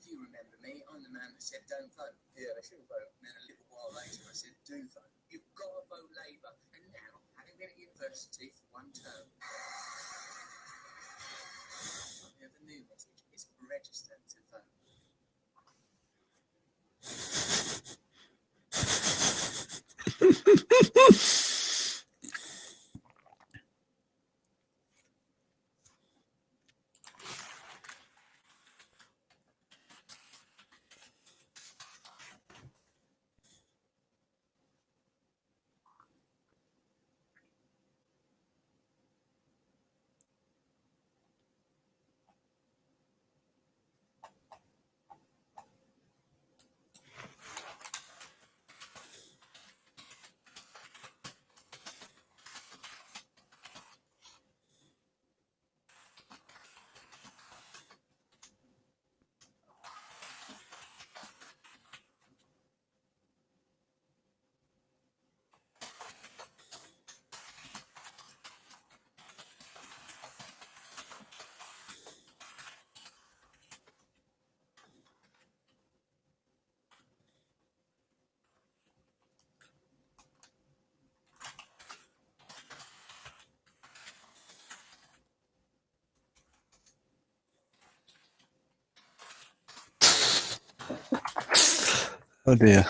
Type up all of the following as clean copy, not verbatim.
If you remember me, I'm the man that said don't vote. Yeah, they shouldn't vote. And then a little while later, I said do vote. You've got to vote Labour. And now, having been at university for 1 term, I have a new message. It's register to vote. Oh dear.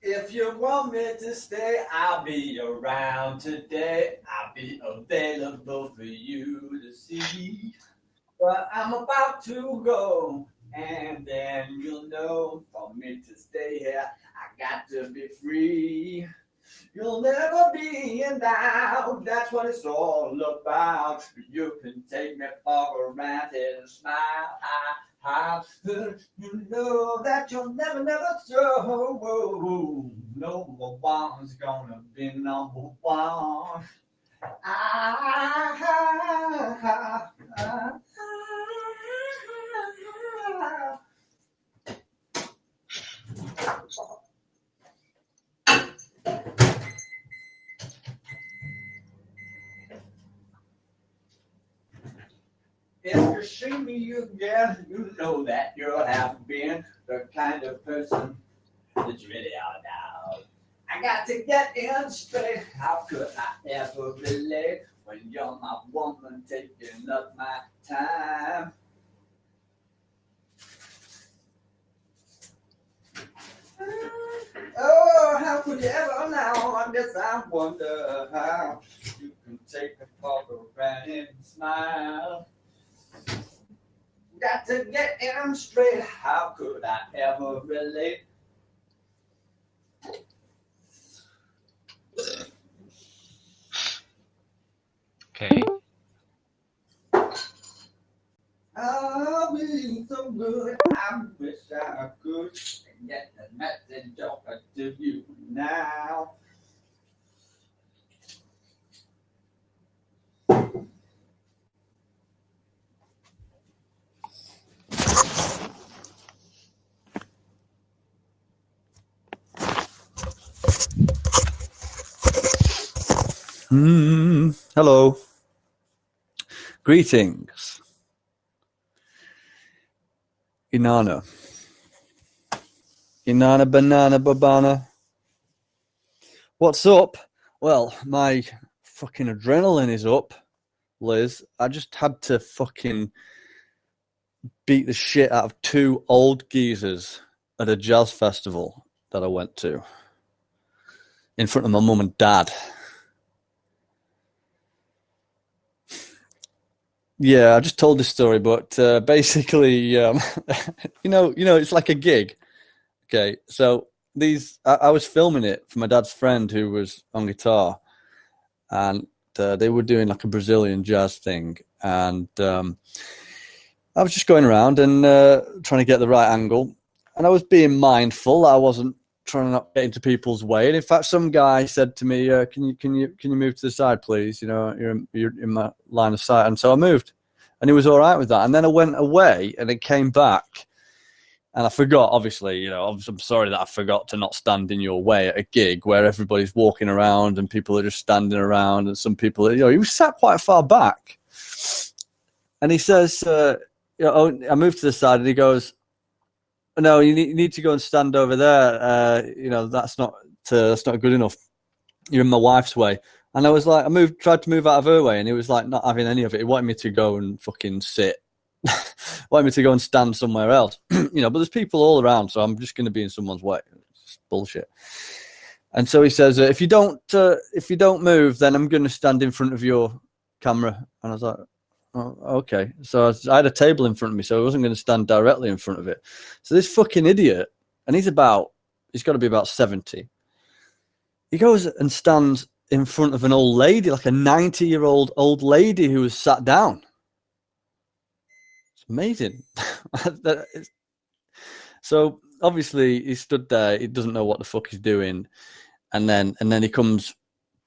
If you want me to stay, I'll be around today. I'll be available for you to see. But I'm about to go, and then you'll know for me to stay here, I got to be free. You'll never be in doubt, that's what it's all about. You can take me for granted and smile. You know that you'll never show. No one's gonna be number one. If you see me again, you know that you have been the kind of person that's really all out. I got to get in straight. How could I ever relate when you're my woman taking up my time? Oh, how could you ever now? I guess I wonder how you can take a photo and smile. Got to get him straight. How could I ever relate? Okay. I'll be so good. I wish I could get the message over to you now. Hello. Greetings. Inanna. Inanna banana babana. What's up? Well, my fucking adrenaline is up, Liz. I just had to fucking beat the shit out of 2 old geezers at a jazz festival that I went to in front of my mum and dad. Yeah, I just told this story, but basically, you know, it's like a gig. Okay, so I was filming it for my dad's friend who was on guitar, and they were doing like a Brazilian jazz thing, and I was just going around and trying to get the right angle, and I was being mindful. I wasn't trying to not get into people's way. And in fact, some guy said to me, "Can you move to the side, please? You know, you're in my line of sight." And so I moved, and he was all right with that. And then I went away, and then came back, and I forgot. Obviously, you know, I'm sorry that I forgot to not stand in your way at a gig where everybody's walking around and people are just standing around, and some people, you know, he was sat quite far back, and he says, you know, I moved to the side, and he goes, "No, you need to go and stand over there. You know, that's not good enough. You're in my wife's way." And I was like, tried to move out of her way, and he was like, not having any of it. He wanted me to go and fucking sit, wanted me to go and stand somewhere else. You know, but there's people all around, so I'm just going to be in someone's way. It's bullshit. And so he says, if you don't move, then I'm going to stand in front of your camera. And I was like, oh, okay. So I had a table in front of me, so I wasn't going to stand directly in front of it. So this fucking idiot, and he's got to be about 70. He goes and stands in front of an old lady, like a 90-year-old old lady who was sat down. It's amazing. So obviously he stood there. He doesn't know what the fuck he's doing. And then he comes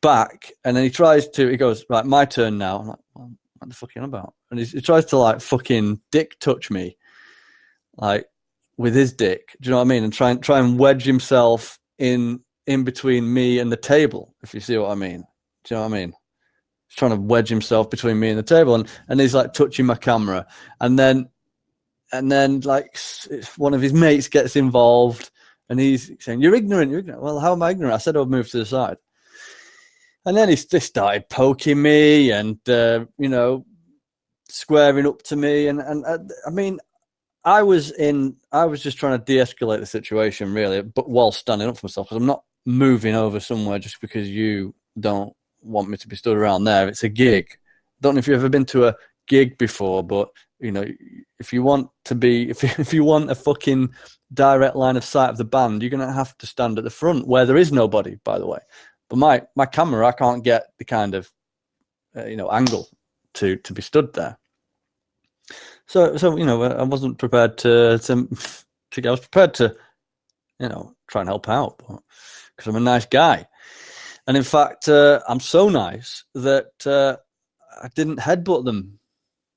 back, and then he goes, right, my turn now. I'm like, well, what the fuck are you on about? And he tries to like fucking dick touch me, like with his dick. Do you know what I mean? And try and wedge himself in between me and the table, if you see what I mean. Do you know what I mean? He's trying to wedge himself between me and the table, and he's like touching my camera, and then like one of his mates gets involved, and he's saying, "You're ignorant." Well, how am I ignorant? I said I'd move to the side. And then he started poking me and, you know, squaring up to me. And I mean, I was just trying to de-escalate the situation, really, but while standing up for myself, because I'm not moving over somewhere just because you don't want me to be stood around there. It's a gig. I don't know if you've ever been to a gig before, but, you know, if you want a fucking direct line of sight of the band, you're going to have to stand at the front where there is nobody, by the way. But my camera, I can't get the kind of, you know, angle to be stood there. So you know, I wasn't prepared to I was prepared to, you know, try and help out, because I'm a nice guy. And in fact, I'm so nice that I didn't headbutt them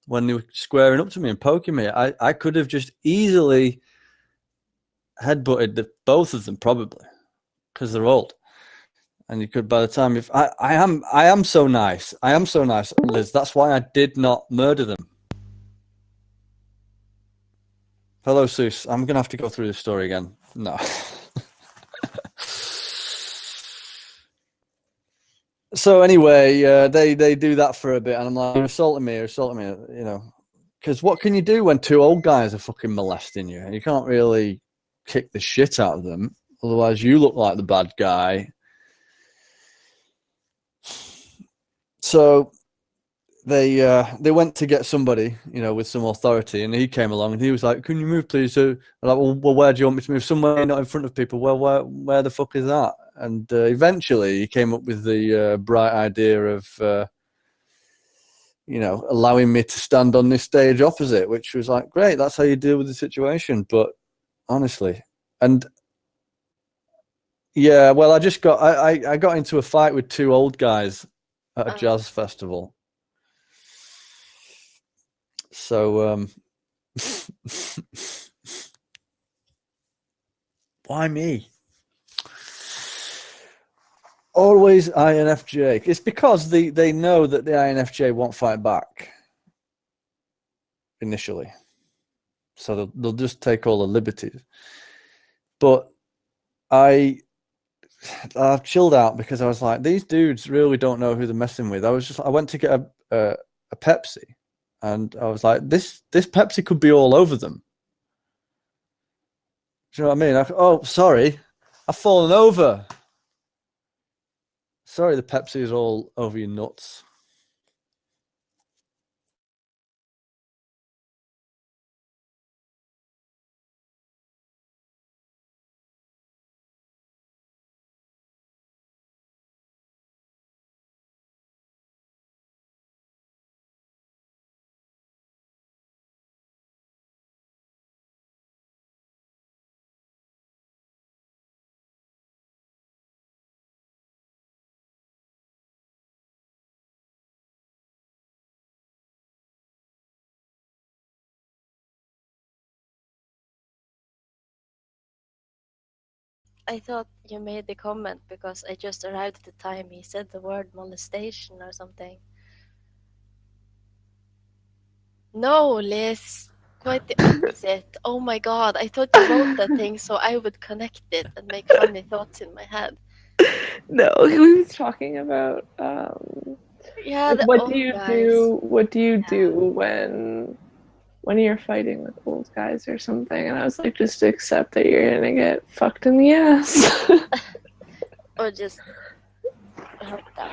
when they were squaring up to me and poking me. I could have just easily headbutted both of them, probably, because they're old. And you could, by the time, I am so nice. I am so nice, Liz. That's why I did not murder them. Hello, Seuss. I'm going to have to go through this story again. No. So anyway, they do that for a bit, and I'm like, you're assaulting me, you know. Because what can you do when 2 old guys are fucking molesting you? You can't really kick the shit out of them. Otherwise, you look like the bad guy. So they went to get somebody, you know, with some authority, and he came along and he was like, "Can you move, please?" So I'm like, well, where do you want me to move? Somewhere not in front of people. Well, where the fuck is that? And eventually, he came up with the bright idea of, you know, allowing me to stand on this stage opposite, which was like, great. That's how you deal with the situation. But honestly, and yeah, well, I got into a fight with two old guys at a jazz festival. So, why me? Always INFJ. It's because they know that the INFJ won't fight back initially. So they'll just take all the liberties. But I've chilled out because I was like, these dudes really don't know who they're messing with. I went to get a Pepsi, and I was like, this Pepsi could be all over them. Do you know what I mean? Oh, sorry, I've fallen over. Sorry, the Pepsi is all over your nuts. I thought you made the comment because I just arrived at the time he said the word molestation or something. No, Liz, quite the opposite. Oh my god, I thought you wrote that thing so I would connect it and make funny thoughts in my head. No, he was talking about Yeah, like, the what old do you guys. do? What do you do when you're fighting with old guys or something? And I was like, just accept that you're gonna get fucked in the ass. Or just help them.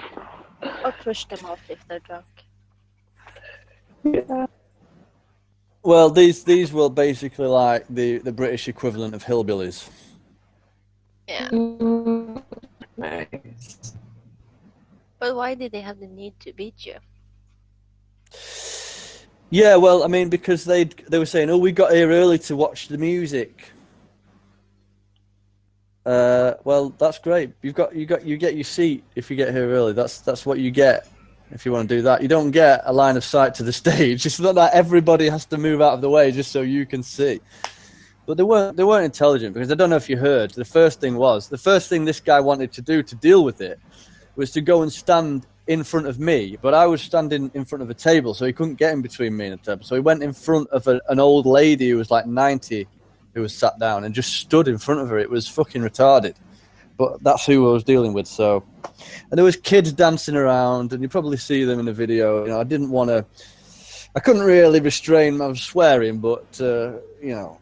Or push them off if they're drunk. Yeah. Well, these were basically like the British equivalent of hillbillies. Yeah. Nice. But why did they have the need to beat you? Yeah, well, I mean, because they were saying, "Oh, we got here early to watch the music." Well, that's great. You get your seat if you get here early. That's what you get if you want to do that. You don't get a line of sight to the stage. It's not that everybody has to move out of the way just so you can see. But they weren't intelligent, because I don't know if you heard. The first thing this guy wanted to do to deal with it was to go and stand in front of me, but I was standing in front of a table, so he couldn't get in between me and the table. So he went in front of an old lady who was like 90, who was sat down, and just stood in front of her. It was fucking retarded. But that's who I was dealing with. So, and there was kids dancing around, and you probably see them in the video. You know, I couldn't really restrain my swearing, but you know,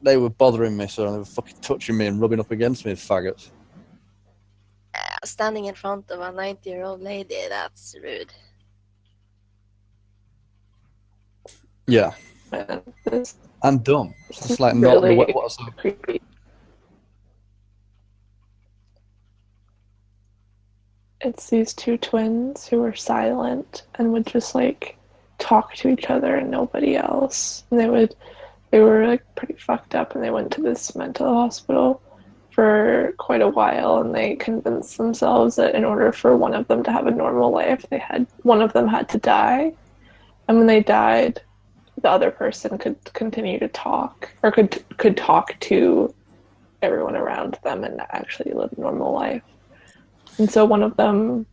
they were bothering me, so they were fucking touching me and rubbing up against me, faggots. Standing in front of a 90-year-old lady, that's rude. Yeah. And dumb. It's like not really what's creepy. It's these two twins who were silent and would just like talk to each other and nobody else. And they were like pretty fucked up, and they went to this mental hospital for quite a while, and they convinced themselves that in order for one of them to have a normal life, one of them had to die. And when they died, the other person could continue to talk, or could talk to everyone around them and actually live a normal life. And so one of them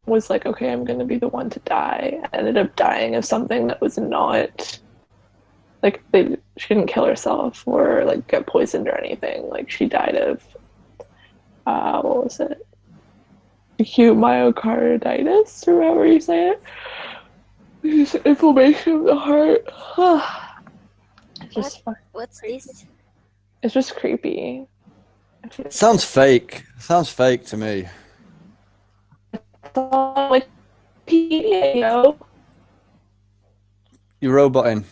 was like, okay, I'm going to be the one to die. Ended up dying of something that was not, like, she didn't kill herself or like get poisoned or anything. Like, she died of, what was it? Acute myocarditis, or however you say it. It's inflammation of the heart. What's this? It's just creepy. Sounds fake. Sounds fake to me. Like, yo. You're roboting.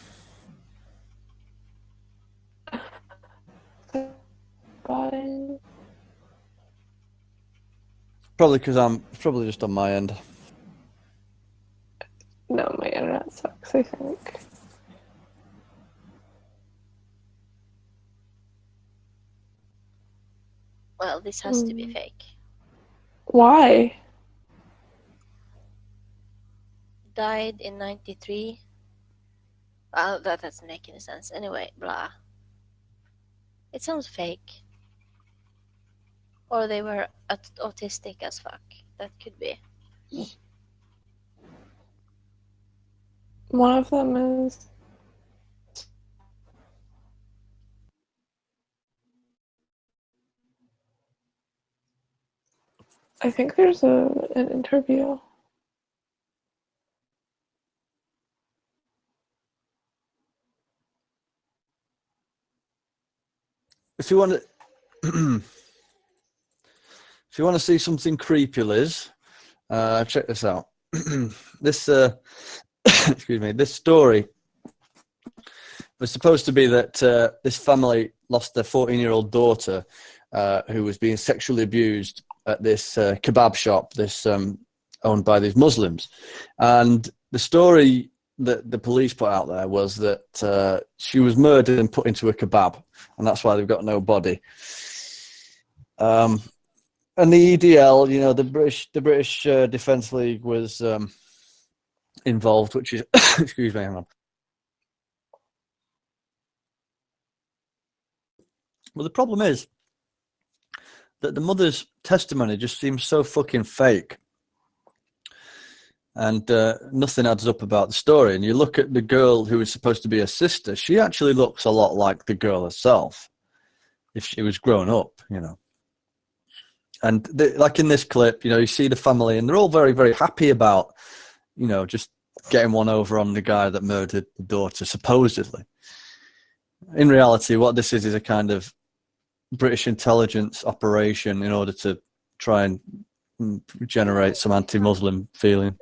Botting. Probably because it's probably just on my end. No, my internet sucks, I think. Well, this has to be fake. Why? Died in 93. Well, that doesn't make any sense. Anyway, blah. It sounds fake. Or they were autistic as fuck. That could be. One of them is. I think there's an interview. If you want to, if you want to see something creepy, Liz, check this out. This, excuse me, this story was supposed to be that this family lost their 14-year-old daughter, who was being sexually abused at this kebab shop, this owned by these Muslims, and the story that the police put out there was that she was murdered and put into a kebab, and that's why they've got no body. And the EDL, you know, the British Defence League was involved, which is excuse me, hang on. Well, the problem is that the mother's testimony just seems so fucking fake. And nothing adds up about the story. And you look at the girl who was supposed to be a sister, she actually looks a lot like the girl herself, if she was grown up, you know. And like in this clip, you know, you see the family and they're all very, very happy about, you know, just getting one over on the guy that murdered the daughter, supposedly. In reality, what this is a kind of British intelligence operation in order to try and generate some anti-Muslim feeling.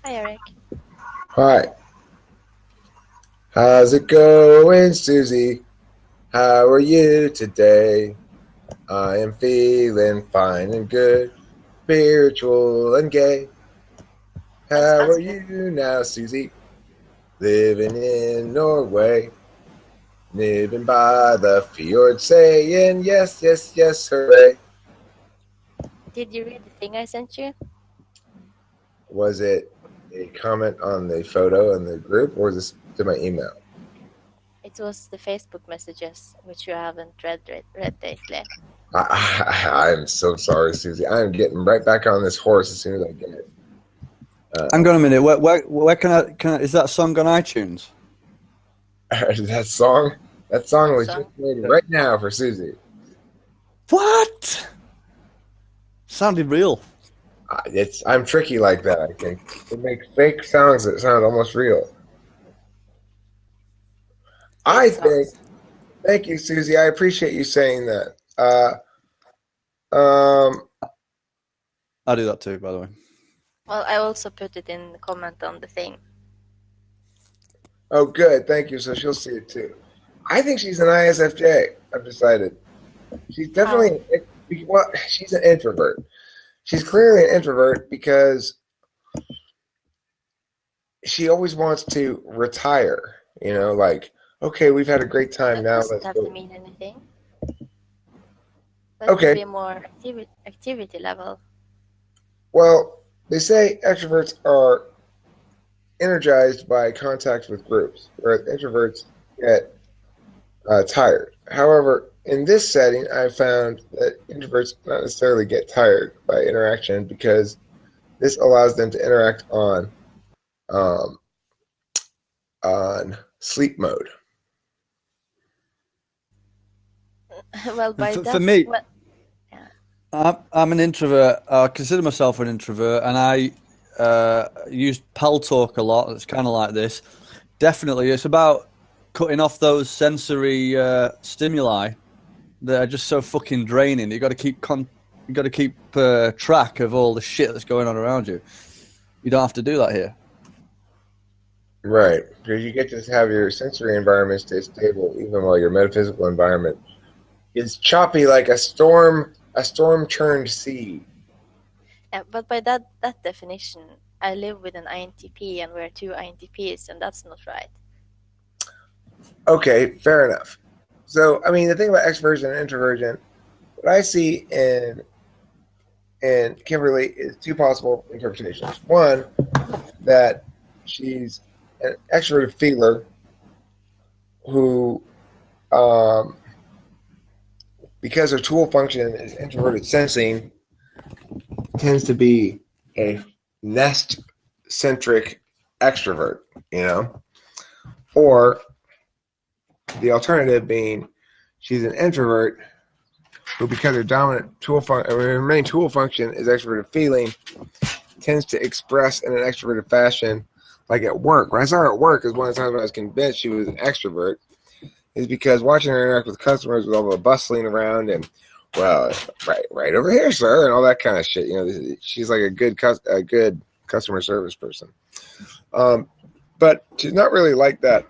Hi, Eric. Hi. How's it going, Susie? How are you today? I am feeling fine and good, spiritual and gay. How That's are you now, Susie? Living in Norway, living by the fjord, saying yes, yes, yes, hooray. Did you read the thing I sent you? Was it a comment on the photo in the group, or was this to my email? It was the Facebook messages, which you haven't read lately. I'm so sorry, Susie. I'm getting right back on this horse as soon as I get it. Hang on a minute. Where can I? Is that song on iTunes? That song was Song? just made right now for Susie. What? Sounded real. I'm tricky like that. I think it makes fake sounds that sound almost real. I think. Thank you, Susie. I appreciate you saying that. I do that too, by the way. Well, I also put it in the comment on the thing. Oh, good. Thank you. So she'll see it too. I think she's an ISFJ. I've decided. She's definitely well. She's an introvert. She's clearly an introvert because she always wants to retire. You know, like, okay, we've had a great time That now. doesn't Let's have go. to mean anything. That Okay. could be more activity level. Well, they say extroverts are energized by contact with groups, whereas introverts get tired. However, in this setting, I found that introverts not necessarily get tired by interaction because this allows them to interact on sleep mode. Well, by For that, me- well, I'm an introvert. I consider myself an introvert, and I use Paltalk a lot. It's kind of like this. Definitely, it's about cutting off those sensory stimuli that are just so fucking draining. You got to keep track of all the shit that's going on around you. You don't have to do that here. Right, because you get to have your sensory environment stay stable even while your metaphysical environment is choppy like a storm churned sea. but by that definition, I live with an INTP and we're two INTPs, and that's not right. Okay, fair enough. So, I mean, the thing about extroversion and introversion, what I see in Kimberly is two possible interpretations. One, that she's an extroverted feeler who, because her tool function is introverted sensing, tends to be a nest-centric extrovert, you know? Or the alternative being she's an introvert who, because her dominant her main tool function is extroverted feeling, tends to express in an extroverted fashion, like at work. When I saw her at work, is one of the times when I was convinced she was an extrovert, is because watching her interact with customers with all the bustling around and, well, right over here, sir, and all that kind of shit. You know, she's like a good customer service person. But she's not really like that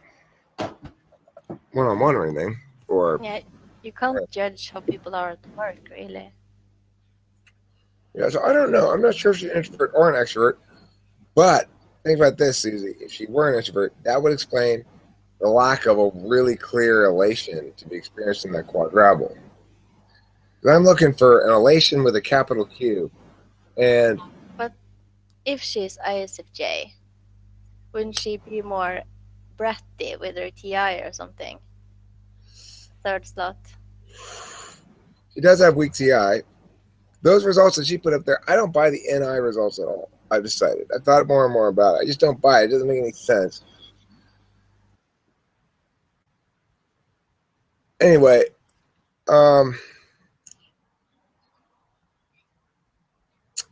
one-on-one or anything. Or Yeah, you can't judge how people are at work, really. yeah, so I don't know. I'm not sure if she's an introvert or an extrovert. But think about this, Susie. If she were an introvert, that would explain the lack of a really clear elation to be experienced in that quadruple. I'm looking for an elation with a capital Q. And But if she's ISFJ, wouldn't she be more bratty with her TI or something? Third slot. she does have weak TI. Those results that she put up there, I don't buy the NI results at all. I've decided. I've thought more and more about it. I just don't buy it. It doesn't make any sense. Anyway,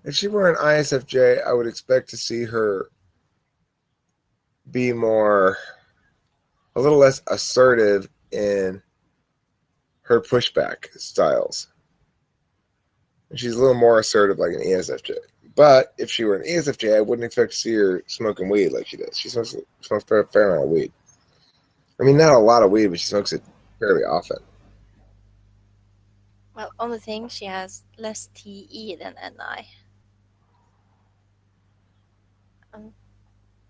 if she were an ISFJ, I would expect to see her be a little less assertive in her pushback styles. And she's a little more assertive like an ESFJ. But if she were an ESFJ, I wouldn't expect to see her smoking weed like she does. She smokes a fair amount of weed. I mean, not a lot of weed, but she smokes it fairly often. Well, only thing, she has less TE than NI.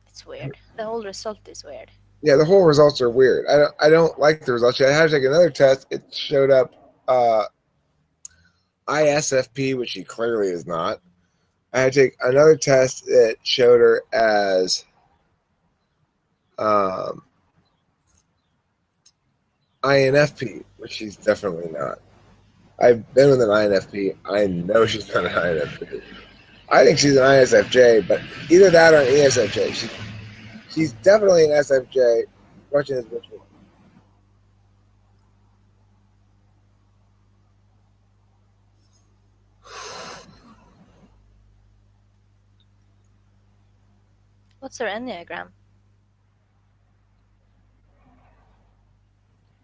It's weird. The whole result is weird. Yeah, the whole results are weird. I don't like the results. I had to take another test. It showed up ISFP, which she clearly is not. I had to take another test that showed her as INFP, which she's definitely not. I've been with an INFP. I know she's not an INFP. I think she's an ISFJ, but either that or an ESFJ. She's definitely an SFJ. The question is which one. What's her Enneagram?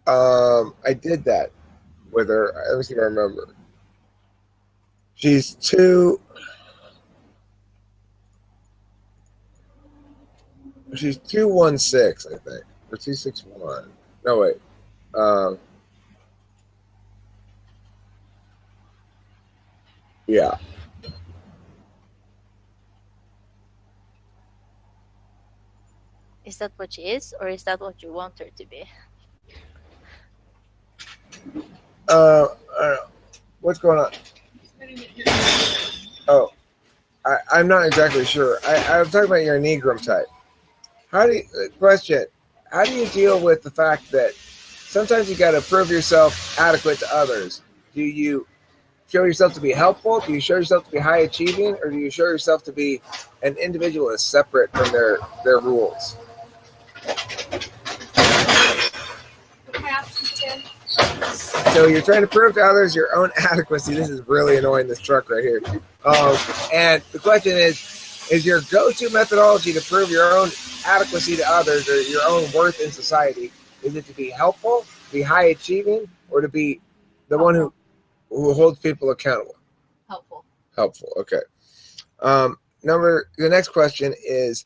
I did that with her. Let me see if I remember. She's 216, I think, or 261. No, wait. Yeah. Is that what she is, or is that what you want her to be? I don't know. What's going on? Oh, I'm not exactly sure. I'm talking about your Enneagram type. Question: how do you deal with the fact that sometimes you got to prove yourself adequate to others? Do you show yourself to be helpful? Do you show yourself to be high achieving, or do you show yourself to be an individual that's separate from their rules? So you're trying to prove to others your own adequacy. This is really annoying, this truck right here. And the question is your go-to methodology to prove your own adequacy to others or your own worth in society, is it to be helpful, be high achieving, or to be the one who holds people accountable? Helpful. Okay. The next question is,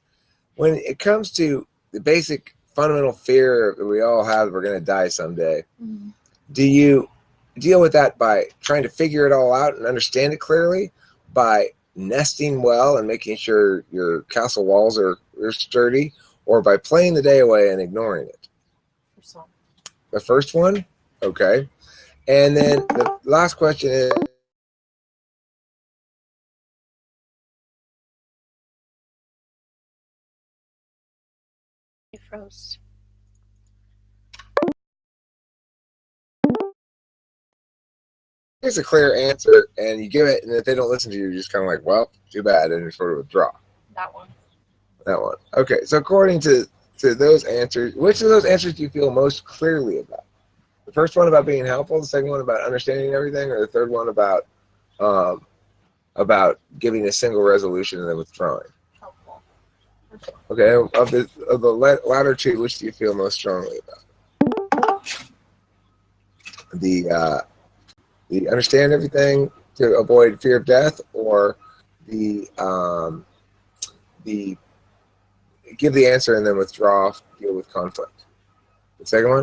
when it comes to the basic fundamental fear that we all have, we're going to die someday. Mm-hmm. Do you deal with that by trying to figure it all out and understand it clearly, by nesting well and making sure your castle walls are sturdy, or by playing the day away and ignoring it? The first one? Okay. And then the last question is, You froze. here's a clear answer, and you give it, and if they don't listen to you, you're just kind of like, well, too bad, and you sort of withdraw. That one. Okay, so according to those answers, which of those answers do you feel most clearly about? The first one about being helpful, the second one about understanding everything, or the third one about giving a single resolution and then withdrawing? Helpful. Okay, of the latter two, which do you feel most strongly about? The understand everything to avoid fear of death, or the give the answer and then withdraw, deal with conflict? The second one?